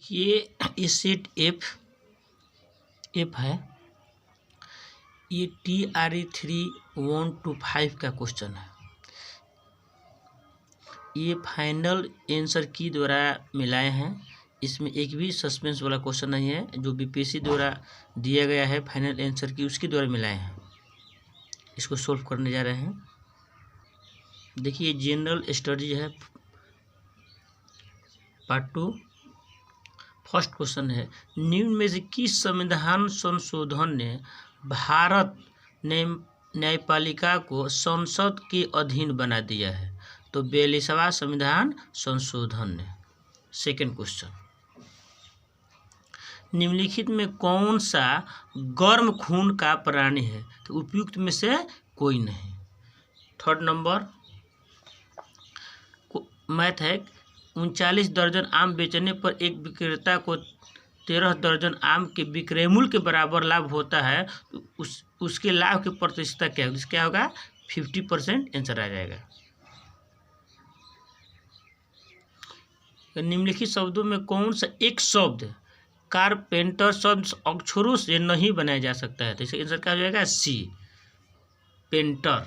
ये set F है। ये TRE 3-1-5 का क्वेश्चन है। ये फाइनल आंसर की द्वारा मिलाए हैं। इसमें एक भी सस्पेंस वाला क्वेश्चन नहीं है। जो BPSC द्वारा दिया गया है फाइनल आंसर की, उसके द्वारा मिलाए हैं। इसको सॉल्व करने जा रहे हैं। देखिए, जनरल स्टडीज है, पार्ट 2। फर्स्ट क्वेश्चन है, निम्न में से किस संविधान संशोधन ने भारत न्यायपालिका को संसद के अधीन बना दिया है? तो 42वां संविधान संशोधन ने। सेकंड क्वेश्चन, निम्नलिखित में कौन सा गर्म खून का प्राणी है? तो उपयुक्त में से कोई नहीं। थर्ड नंबर मैथ है, 39 दर्जन आम बेचने पर एक विक्रेता को 13 दर्जन आम के विक्रय मूल्य के बराबर लाभ होता है, तो उसके लाभ की प्रतिशतता क्या होगी? क्या होगा? 50% आंसर आ जाएगा। निम्नलिखित शब्दों में कौन सा एक शब्द कारपेंटर शब्द अक्षरों से नहीं बनाया जा सकता है? तो इसका आंसर क्या हो जाएगा? सी, पेंटर।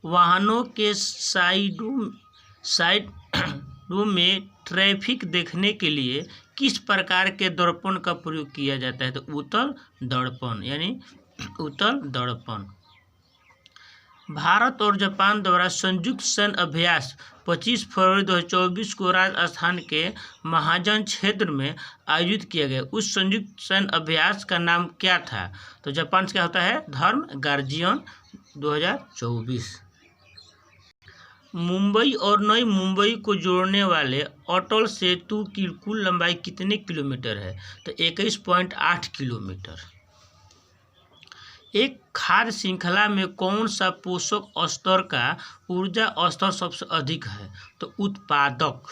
वाहनों के साइडों में ट्रैफिक देखने के लिए किस प्रकार के दर्पण का प्रयोग किया जाता है? तो उत्तल दर्पण, यानी उत्तल दर्पण। भारत और जापान द्वारा संयुक्त सैन्य अभ्यास 25 फरवरी 2024 को राजस्थान के महाजन क्षेत्र में आयोजित किया गया। उस संयुक्त सैन्य अभ्यास का नाम क्या था? तो जापान से क्या होता है? धर्म गार्जियन 2024। मुंबई और नई मुंबई को जोड़ने वाले अटल सेतु की कुल लंबाई कितने किलोमीटर है? तो 21.8 किलोमीटर। एक खाद्य श्रृंखला में कौन सा पोषक स्तर का ऊर्जा स्तर सबसे अधिक है? तो उत्पादक।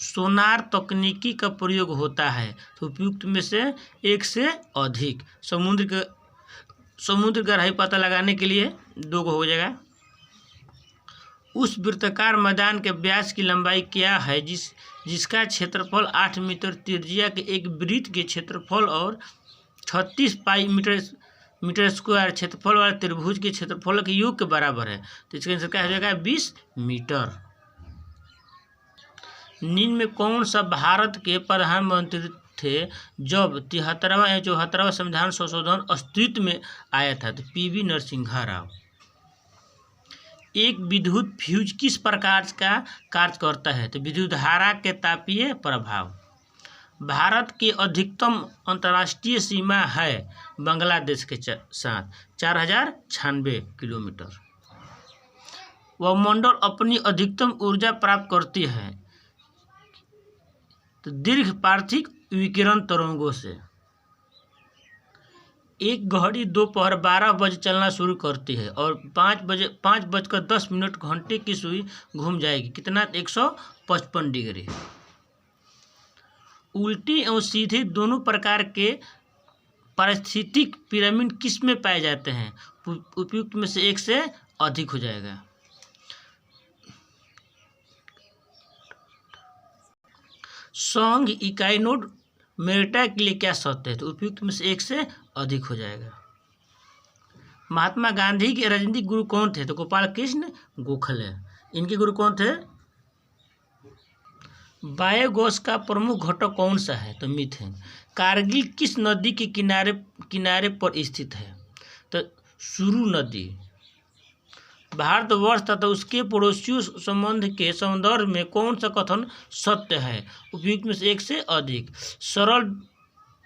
सोनार तकनीकी का प्रयोग होता है, तो उपयुक्त में से एक से अधिक। समुद्र गहराई पता लगाने के लिए 2 हो जाएगा। उस वृत्ताकार मैदान के व्यास की लंबाई क्या है जिसका क्षेत्रफल 8 मीटर, त्रिज्या के एक वृत्त के क्षेत्रफल और 36 पाई मीटर स्क्वायर क्षेत्रफल वाले त्रिभुज के क्षेत्रफल के योग के बराबर है? तो इसका आंसर क्या हो जाएगा? 20 मीटर। निम्न में कौन सा भारत के प्रधानमंत्री थे जब 73वां या 74वां संविधान संशोधन अस्तित्व में आया था? तो PV नरसिम्हा राव। एक विद्युत फ्यूज किस प्रकार का कार्य करता है? तो विद्युत धारा के तापीय प्रभाव। भारत की अधिकतम अंतर्राष्ट्रीय सीमा है बांग्लादेश के साथ 4096 किलोमीटर। वह मंडल अपनी अधिकतम ऊर्जा प्राप्त करती है तो दीर्घ पार्थिव विकिरण तरंगों से। एक घड़ी दोपहर 12 बजे चलना शुरू करती है और 5:10 घंटे की सुई घूम जाएगी। कितना? 155 डिग्री। उल्टी एवं सीधे दोनों प्रकार के पारिस्थितिक पिरामिड किस में पाए जाते हैं? उपयुक्त में से एक से अधिक हो जाएगा। सॉन्ग इकाई नोड मेटा के लिए क्या शर्त है? तो उपयुक्त में से एक से अधिक हो जाएगा। महात्मा गांधी के राजनीतिक गुरु कौन थे? तो गोपाल कृष्ण गोखले। इनके गुरु कौन थे? बायोगैस का प्रमुख घटक कौन सा है? तो मीथेन। कारगिल किस नदी के किनारे पर स्थित है? तो सुरु नदी। भारतवर्ष तथा उसके पड़ोसियों संबंध के संदर्भ में कौन सा कथन सत्य है? उपयुक्त में से एक से अधिक। सरल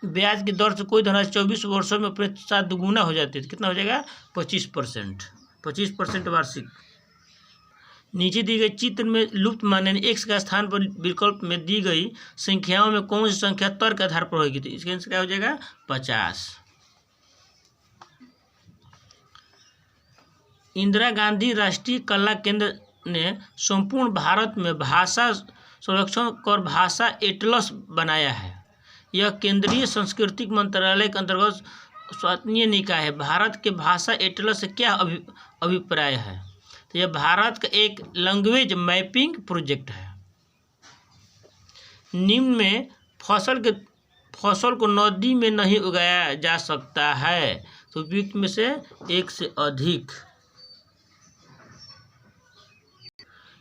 ब्याज की दर से कोई धनराशि 24 वर्षों में अपने साथ दुगुना हो जाती है, तो कितना हो जाएगा? 25% वार्षिक। नीचे दी गई चित्र में लुप्त माने x का स्थान पर विकल्प में दी गई संख्याओं में कौन सी संख्या तर्क के आधार पर होगी? तो इसका आंसर क्या हो जाएगा? 50। इंदिरा गांधी राष्ट्रीय कला केंद्र ने संपूर्ण भारत में भाषा संरक्षण कर भाषा एटलस बनाया है। यह केंद्रीय सांस्कृतिक मंत्रालय के अंतर्गत स्वायत्त निकाय है। भारत के भाषा एटलस से क्या अभिप्राय है? तो तो यह भारत का एक लैंग्वेज मैपिंग प्रोजेक्ट है। निम्न में फसल को नदी में नहीं उगाया जा सकता है, तो उपयुक्त में से एक से अधिक।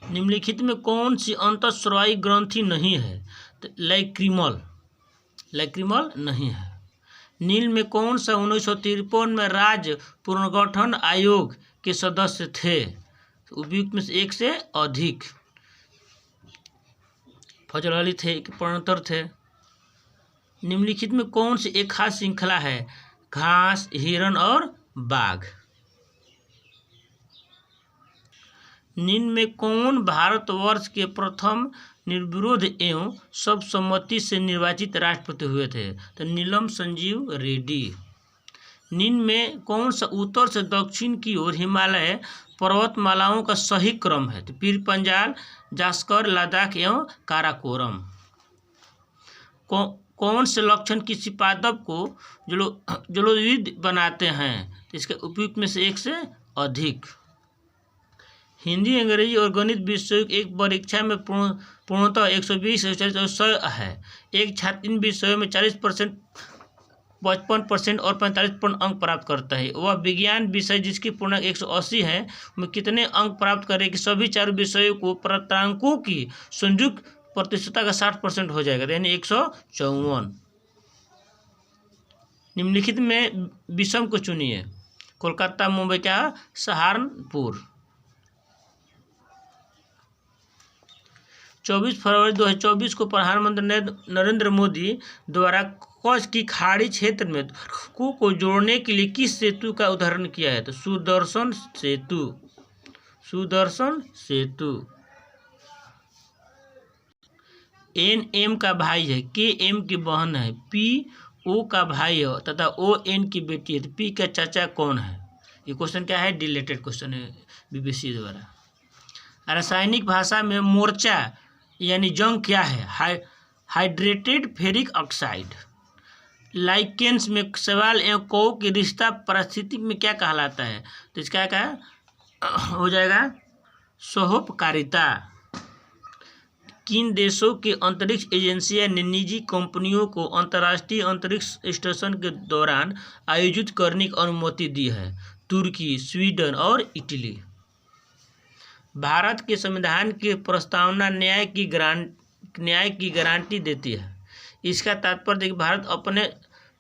निम्नलिखित में कौन सी अंतःस्रावी ग्रंथि नहीं है? तो लैक्रिमल नहीं है। नील में कौन सा 1953 में राज्य पुनर्गठन आयोग के सदस्य थे? तो उपयुक्त में से एक से अधिक। फजल अली थे, प्रणतर थे। निम्नलिखित में कौन सी एक खास श्रृंखला है? घास, हिरण और बाघ। निम्न में कौन भारतवर्ष के प्रथम निर्विरोध एवं सर्वसम्मति से निर्वाचित राष्ट्रपति हुए थे? तो नीलम संजीव रेड्डी। निम्न में कौन सा उत्तर से दक्षिण की ओर हिमालय पर्वतमालाओं का सही क्रम है? तो पीर पंजाल, जास्कर, लद्दाख एवं काराकोरम। कौन से लक्षण किसी पादप को जलोदीद बनाते हैं? तो इसके उपयुक्त में से एक से अधिक। हिंदी, अंग्रेजी और गणित विषयों की एक परीक्षा में पूर्णतः 120, 100 है। एक छात्र इन विषयों में 40%, 55% और 45% अंक प्राप्त करता है। वह विज्ञान विषय जिसकी पूर्णांक 180 है में कितने अंक प्राप्त करे कि सभी चारों विषयों को प्राप्तांकों की संयुक्त प्रतिशतता का 60% हो जाएगा, यानी 154। निम्नलिखित में विषम को चुनिए। कोलकाता, मुंबई क्या? सहारनपुर। 24 फरवरी 2024 को प्रधानमंत्री नरेंद्र मोदी द्वारा कच्छ की खाड़ी क्षेत्र में को जोड़ने के लिए किस सेतु का उदाहरण किया है? तो सुदर्शन सेतु। NM का भाई है, KM की बहन है, PO का भाई है तथा ON की बेटी है, तो P का चाचा कौन है? ये क्वेश्चन क्या है? डिलेटेड क्वेश्चन है BBC द्वारा। रासायनिक भाषा में मोर्चा यानी जंग क्या है? Hydrated ferric oxide. लाइकेंस में शैवाल एवं कौ की रिश्ता पारिस्थितिक में क्या कहलाता है? तो इसका क्या हो जाएगा? सहोपकारिता। किन देशों की अंतरिक्ष एजेंसियां ने निजी कंपनियों को अंतर्राष्ट्रीय अंतरिक्ष स्टेशन के दौरान आयोजित करने की अनुमति दी है? तुर्की, स्वीडन और इटली। भारत के संविधान की प्रस्तावना न्याय की गारंटी देती है। इसका तात्पर्य कि भारत अपने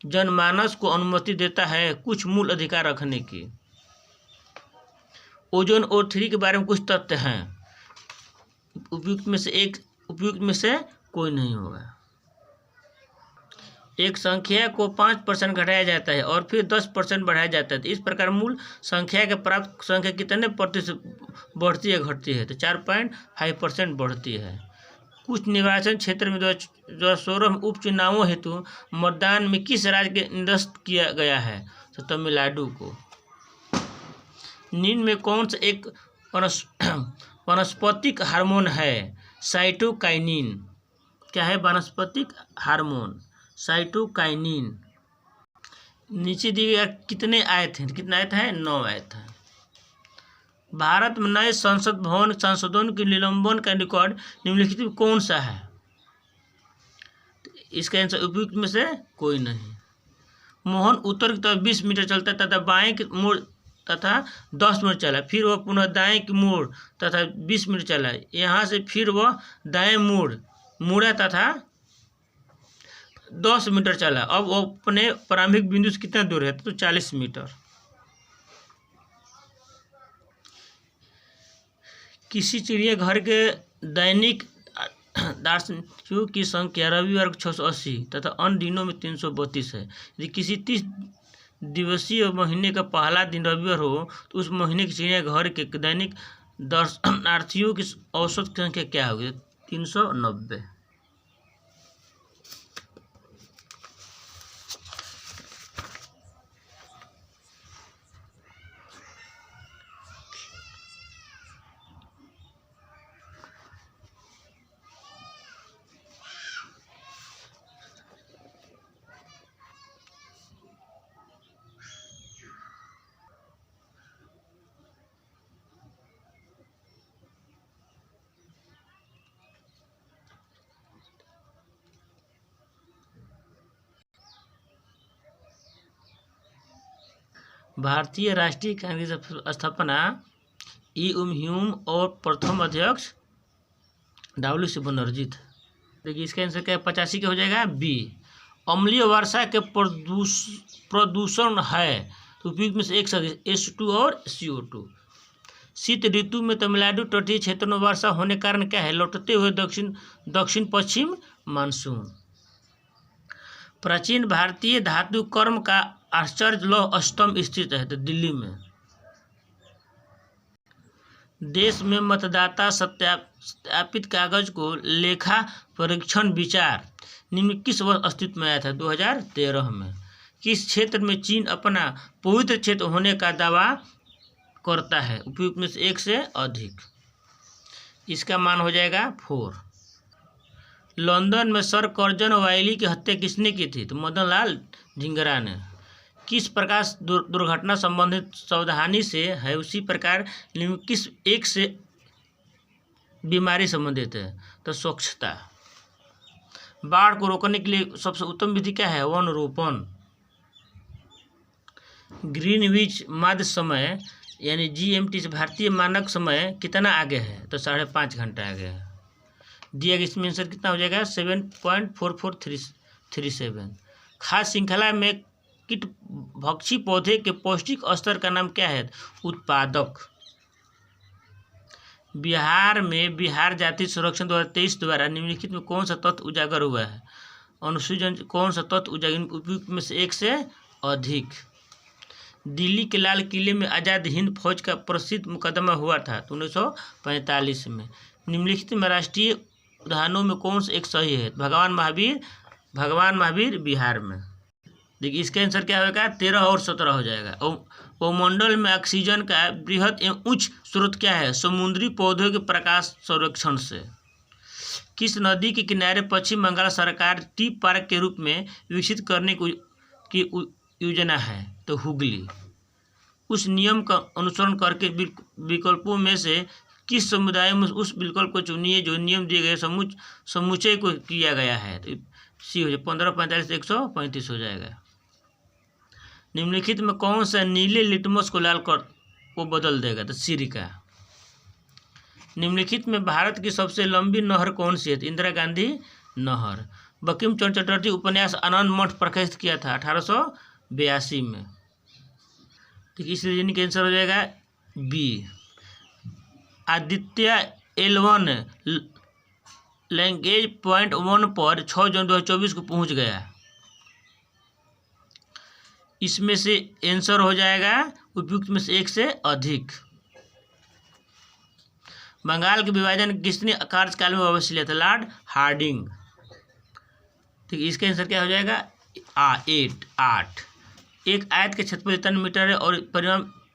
जनमानस को अनुमति देता है कुछ मूल अधिकार रखने की। ओजोन और 3 के बारे में कुछ तथ्य हैं। उपयुक्त में से कोई नहीं होगा। एक संख्या को 5% घटाया जाता है और फिर 10% बढ़ाया जाता है, तो इस प्रकार मूल संख्या के प्राप्त संख्या कितने प्रतिशत बढ़ती है घटती है? तो 4.5% बढ़ती है। कुछ निर्वाचन क्षेत्र में 2016 उपचुनावों हेतु मतदान में किस राज्य के निरस्त किया गया है? तो तमिलनाडु को। निम्न में कौन सा एक वनस्पतिक हार्मोन है? साइटोकाइनिन। क्या है? वनस्पतिक हार्मोन साइटोकाइनिन। नीचे दिए गए कितने आए थे? कितने आए थे? 9 आए थे। भारत में नए संसद भवन संशोधन के निलंबन का रिकॉर्ड निम्नलिखित में कौन सा है? इसका आंसर उपयुक्त में से कोई नहीं। मोहन उत्तर की तरफ 20 मीटर चलता तथा बाएं की मोड़ तथा 10 मिनट चला, फिर वह पुनः दाएं की मोड़ तथा 20 मिनट चला। यहाँ से फिर वह दाएं मुड़ा तथा 10 मीटर चला। अब वो अपने प्रारंभिक बिंदु से कितना दूर है? तो 40 मीटर। किसी चिड़ियाघर के दैनिक दर्शकों की संख्या रविवार को 680 तथा अन्य दिनों में 332 है। यदि किसी 30 दिवसीय महीने का पहला दिन रविवार हो तो उस महीने के चिड़ियाघर के दैनिक दर्शनार्थियों की औसत संख्या क्या होगी? 390। भारतीय राष्ट्रीय कांग्रेस की स्थापना ई ह्यूम और प्रथम अध्यक्ष W.C. बनर्जी थे। देखिए इसका आंसर क्या है, 85 का हो जाएगा बी। अम्लीय वर्षा के प्रदूषण है तो उपयुक्त में से एक H2 और CO2। शीत ऋतु में तमिलनाडु तटीय क्षेत्रों में वर्षा होने के कारण क्या है, लौटते हुए दक्षिण पश्चिम मानसून। प्राचीन भारतीय धातु कर्म का आश्चर्य लौह स्तंभ स्थित है तो दिल्ली में। देश में मतदाता सत्यापित कागज को लेखा परीक्षण विचार निम्न किस वर्ष अस्तित्व में आया था, 2013 में। किस क्षेत्र में चीन अपना पवित्र क्षेत्र होने का दावा करता है, उपयुक्त में से एक से अधिक। इसका मान हो जाएगा 4। लंदन में सर कर्जन वाइली की हत्या किसने की थी, तो मदन लाल धिंगरा ने। किस प्रकार दुर्घटना संबंधित सावधानी से है उसी प्रकार किस एक से बीमारी संबंधित है, तो स्वच्छता। बाढ़ को रोकने के लिए सबसे उत्तम विधि क्या है, वन रोपण। ग्रीनविच मध्य समय यानी GMT से भारतीय मानक समय कितना आगे है, तो 5.5 घंटा आगे है। दिया गया इसमें आंसर कितना हो जाएगा, 7.4437। खाद्य श्रृंखला में कीट भक्षी पौधे के पौष्टिक स्तर का नाम क्या है, उत्पादक। बिहार में बिहार जाति संरक्षण 2023 द्वारा निम्नलिखित में कौन सा तथ्य उजागर हुआ है, अनुसूचन कौन सा तथ्य उजागर, उपयुक्त में से एक से अधिक। दिल्ली के लाल किले में आज़ाद हिंद फौज का प्रसिद्ध मुकदमा हुआ था तो 1945 में। निम्नलिखित में राष्ट्रीय उदाहरणों में कौन सा एक सही है, भगवान महावीर बिहार में। देखिए इसका आंसर क्या होगा, 13 और 17 हो जाएगा। वायुमंडल में ऑक्सीजन का बृहद एवं उच्च स्रोत क्या है, समुद्री पौधों के प्रकाश संरक्षण से। किस नदी के किनारे पश्चिम बंगाल सरकार टी पार्क के रूप में विकसित करने की योजना है, तो हुगली। उस नियम का अनुसरण करके विकल्पों में से किस समुदाय में उस विकल्प को चुनिए जो नियम दिए गए समुच्चय को किया गया है, तो सी हो जाए 15, 45, 135 हो जाएगा। निम्नलिखित में कौन सा नीले लिटमस को लाल को बदल देगा, तो सिरिका। निम्नलिखित में भारत की सबसे लंबी नहर कौन सी है, तो इंदिरा गांधी नहर। बंकिम चंद्र चटर्जी उपन्यास आनंद मठ प्रकाशित किया था 1882 में। ठीक, इस रीजनिंग का आंसर हो जाएगा B. Aditya L1 language point 1 पर 6 जून 2024 को पहुंच गया। इसमें से आंसर हो जाएगा उपयुक्त में से एक से अधिक। बंगाल के विभाजन किसने कार्यकाल में अवश्य लिया था, लॉर्ड हार्डिंग। ठीक, इसका आंसर क्या हो जाएगा, 8। एक आयत के क्षेत्रफल इतना मीटर है और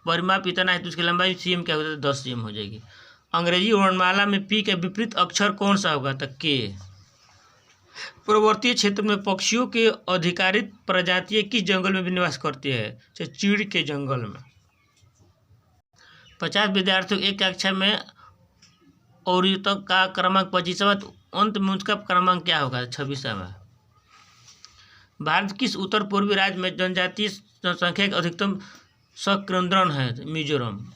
परिमाप इतना है तो उसकी लंबाई cm क्या होता है, 10 cm हो जाएगी। अंग्रेजी वर्णमाला में P के विपरीत अक्षर कौन सा होगा, तो K। पर्वतीय क्षेत्र में पक्षियों के अधिकारित प्रजातियां किस जंगल में भी निवास करती है, चीड़ के जंगल में। 50 विद्यार्थियों एक कक्षा में और का क्रमांक 25वां, अंत में उसका क्रमांक क्या होगा, 26वां। भारत किस उत्तर पूर्वी राज्य में जनजातीय जनसंख्या का अधिकतम संकेंद्रण है, मिजोरम।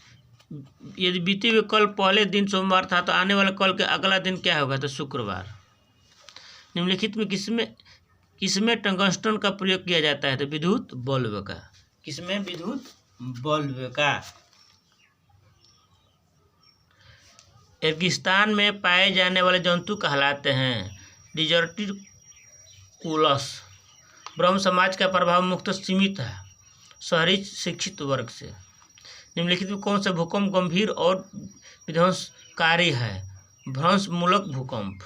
यदि बीते हुए कल पहले दिन सोमवार था तो आने वाला कल के अगला दिन क्या होगा, तो शुक्रवार। निम्नलिखित में किसमें टंगस्टन का प्रयोग किया जाता है, तो विद्युत बल्ब का। किसमें, विद्युत बल्ब का। रेगिस्तान में पाए जाने वाले जंतु कहलाते हैं डिजर्टिकुलस। ब्रह्म समाज का प्रभाव मुख्यतः सीमित है शहरी शिक्षित वर्ग से। निम्नलिखित में कौन सा भूकंप गंभीर और विध्वंसकारी है, भ्रंशमूलक भूकंप।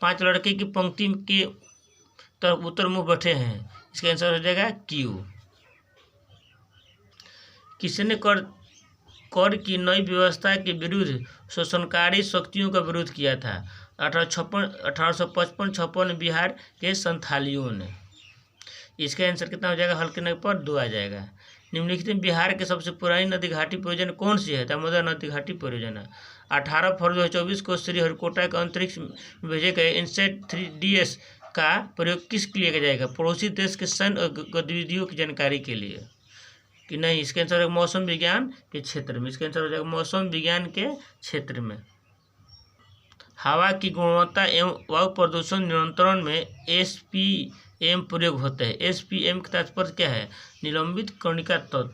5 लड़के की पंक्ति के तरफ उत्तर मुख बैठे हैं, इसका आंसर हो जाएगा Q। किसने कर की नई व्यवस्था के विरुद्ध शोषणकारी शक्तियों का विरोध किया था, 1855-56 बिहार के संथालियों ने। इसका आंसर कितना हो जाएगा, हल्के नंबर पर 2 आ जाएगा। निम्नलिखित में बिहार के सबसे पुरानी नदी घाटी परियोजना कौन सी है, दामोदर नदी घाटी परियोजना। 18 फरवरी 2024 को श्रीहरिकोटा के अंतरिक्ष में भेजे गए इनसैट 3DS का प्रयोग किस लिए किया जाएगा, पड़ोसी देश के सैन्य गतिविधियों की जानकारी के लिए। कि नहीं, इसका आंसर है मौसम विज्ञान के क्षेत्र में। इसका आंसर हो जाएगा मौसम विज्ञान के क्षेत्र में। हवा की गुणवत्ता एवं वायु प्रदूषण नियंत्रण में SPM प्रयोग होता है। SPM का तात्पर्य क्या है? निलंबित कणिका तत्व।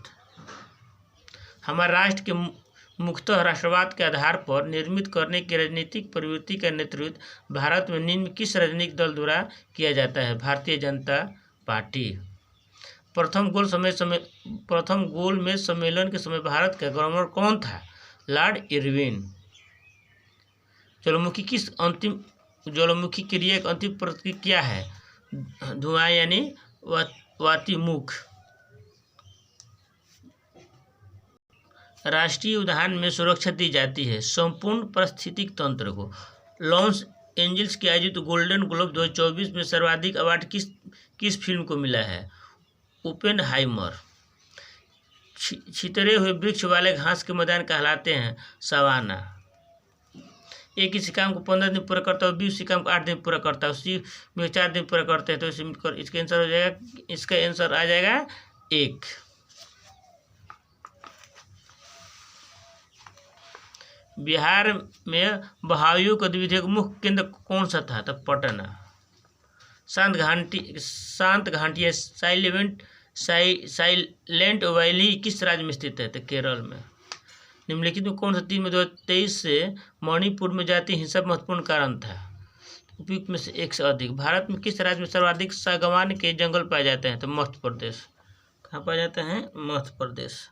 हमारे राष्ट्र के मुख्यतः राष्ट्रवाद के आधार पर निर्मित करने की राजनीतिक प्रवृत्ति का नेतृत्व भारत में निम्न किस राजनीतिक दल द्वारा किया जाता है? भारतीय जनता पार्टी। प्रथम गोल मेज सम्मेलन के समय भारत का गवर्नर कौन था? Lord Irwin. ज्वालामुखी क्रिया की अंतिम प्रक्रिया क्या है? धुआं यानी वातिमुख। राष्ट्रीय उद्यान में सुरक्षा दी जाती है संपूर्ण पारिस्थितिक तंत्र को। लॉस एंजल्स के आयोजित गोल्डन ग्लोब 2024 में सर्वाधिक अवार्ड किस फिल्म को मिला है? ओपेनहाइमर। छितरे हुए वृक्ष वाले घास के मैदान कहलाते हैं सवाना। एक किसी काम को 15 दिन पूरा करता है, 20 किसी काम को 8 दिन पूरा करता है, उसी में 4 दिन पूरा करते हैं, तो इसका आंसर हो जाएगा, इसका आंसर आ जाएगा 1। बिहार में बहाइयों गतिविधियों का मुख्य केंद्र कौन सा था? तो पटना। शांत घाटी साइलेंट वैली किस राज्य में स्थित है? तो केरल में। निम्नलिखित में कौन सा 3 मई 2023 से मणिपुर में जातीय हिंसा महत्वपूर्ण कारण था? उपयुक्त में से एक से अधिक। भारत में किस राज्य में सर्वाधिक सागवान के जंगल पाए जाते हैं? तो मध्य प्रदेश। कहाँ पाए जाते हैं? मध्य प्रदेश।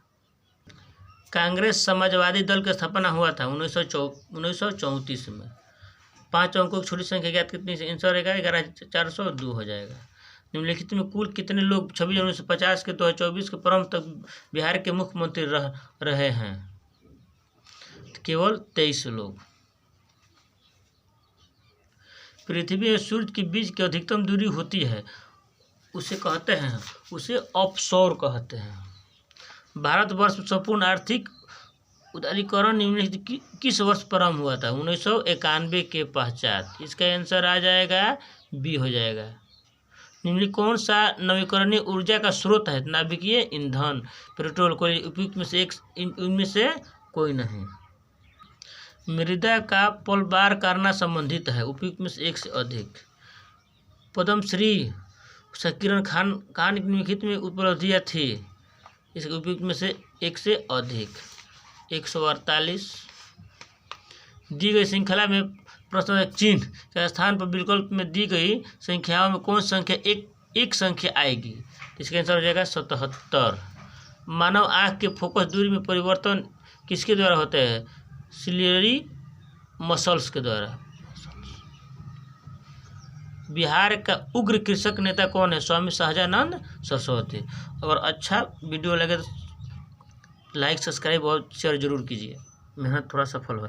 कांग्रेस समाजवादी दल की स्थापना हुआ था 1934 में। 5 अंकों की छोटी संख्या ज्ञात कितनी से? आंसर रहेगा 11,402 हो जाएगा। निम्नलिखित में कुल कितने लोग 26 जनवरी 1950 के 2024 के परम तक बिहार के मुख्यमंत्री रहे हैं? केवल 23 लोग। पृथ्वी और सूर्य के बीच की अधिकतम दूरी होती है, उसे कहते हैं, उसे ऑफशोर कहते हैं। भारतवर्ष में संपूर्ण आर्थिक उदारीकरण निम्नलिखित किस वर्ष प्रारंभ हुआ था? 1991 के पश्चात। इसका आंसर आ जाएगा बी हो जाएगा। निम्नलिखित कौन सा नवीकरणीय ऊर्जा का स्रोत है? नाभिकीय ईंधन, पेट्रोल, कोई। उपयुक्त में से एक, इनमें से कोई नहीं। मृदा का पलवार करना संबंधित है। उपयुक्त में से एक से अधिक। पद्मश्री शकीरन खान निम्नलिखित में उपलब्धियाँ थी? इसके उपयुक्त में से एक से अधिक। 148। दी गई श्रृंखला में प्रश्न चिन्ह के स्थान पर विकल्प में दी गई संख्याओं में कौन संख्या एक संख्या आएगी? इसका आंसर हो जाएगा 77। मानव आँख के फोकस दूरी में परिवर्तन किसके द्वारा होता है? सिलियरी मसल्स के द्वारा। बिहार का उग्र कृषक नेता कौन है? स्वामी सहजानंद सरस्वती। अगर अच्छा वीडियो लगे तो लाइक, सब्सक्राइब और शेयर जरूर कीजिए। मेहनत थोड़ा सफल हो।